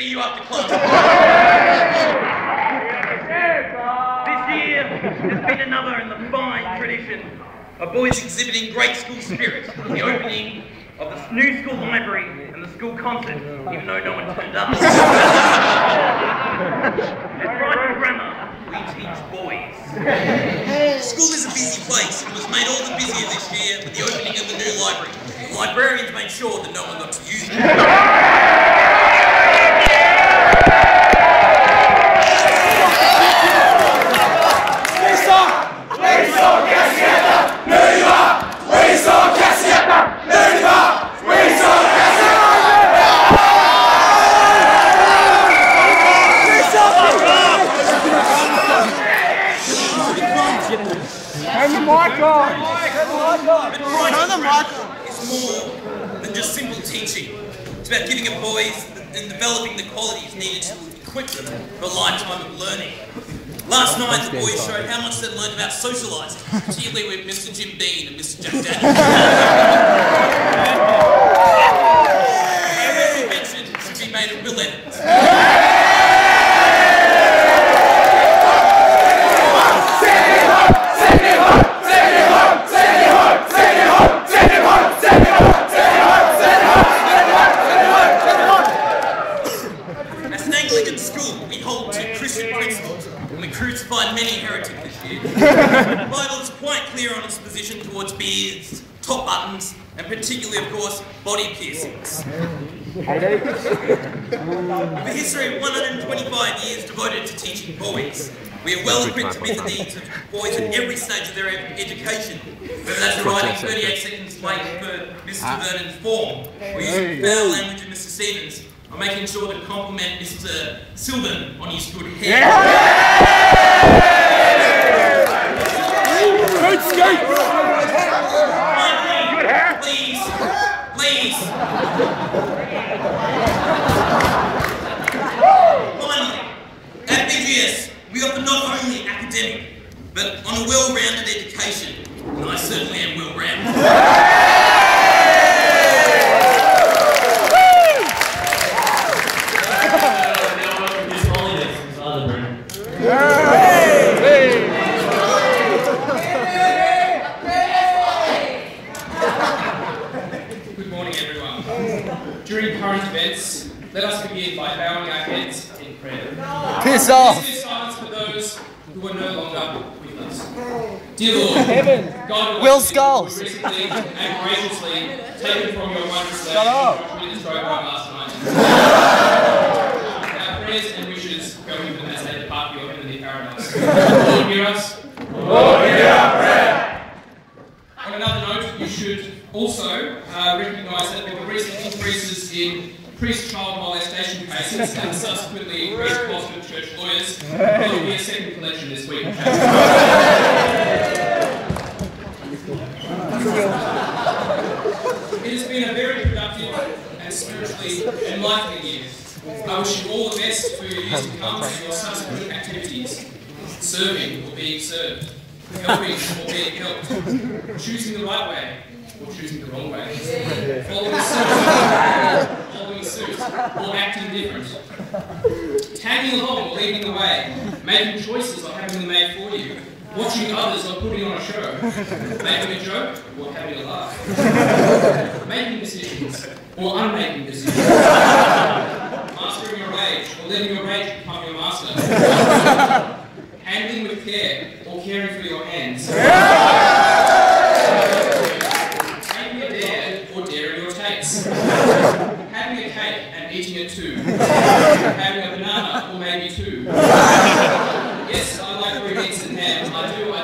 See you after class. This year has been another in the fine tradition of boys exhibiting great school spirit. The opening of the new school library and the school concert, even though no one turned up. At Brighton Grammar, we teach boys. School is a busy place and was made all the busier this year with the opening of the new library. The librarians made sure that no one got to use it. It's more than just simple teaching. It's about giving a boys and developing the qualities needed to equip them for a lifetime of learning. Last night the boys showed how much they'd learned about socialising, particularly with Mr. Jim Bean and Mr. Jack Daniels. Every mention should be made of Will Evans. We crucified many heretics this year. The Bible is quite clear on its position towards beards, top buttons, and particularly, of course, body piercings. With a history of 125 years devoted to teaching boys, we are well equipped to meet the needs of boys at every stage of their education. Whether that's arriving 38 seconds late for Mr. Vernon's form, or using foul language of Mr. Stevens, or making sure to compliment Mr. Sylvan on his good hair. Good skate! Please, please. Finally, at BGS, we offer not only academic, but on a well-rounded education. And I certainly am well-rounded. During current events, let us begin by bowing our heads in prayer. Piss off! This is silence for those who are no longer with us. Dear Lord, God Will Skulls! recently and graciously taken from your wondrous Shut up! land this program last night. Our prayers and wishes go with them as they depart your heavenly paradise. Lord, hear us. Lord, hear our prayer! On another note, you should also recognise that with the recent increases in priest-child molestation cases and subsequently increased cost of church lawyers, there will be a second collection this week. It has been a very productive and spiritually enlightening year. I wish you all the best for your years to come and your subsequent activities, serving or being served, helping or being helped, choosing the right way or choosing the wrong way, following suit or acting different, tagging along or leading the way, making choices or having them made for you, watching others or putting on a show, making a joke or having a laugh, making decisions or unmaking decisions, mastering your rage or letting your rage become your master, handling with care or caring for your hands, taking a dare or daring your takes, having a cake and eating it too, having a banana or maybe two. Yes, I like where it eats and ham. I do.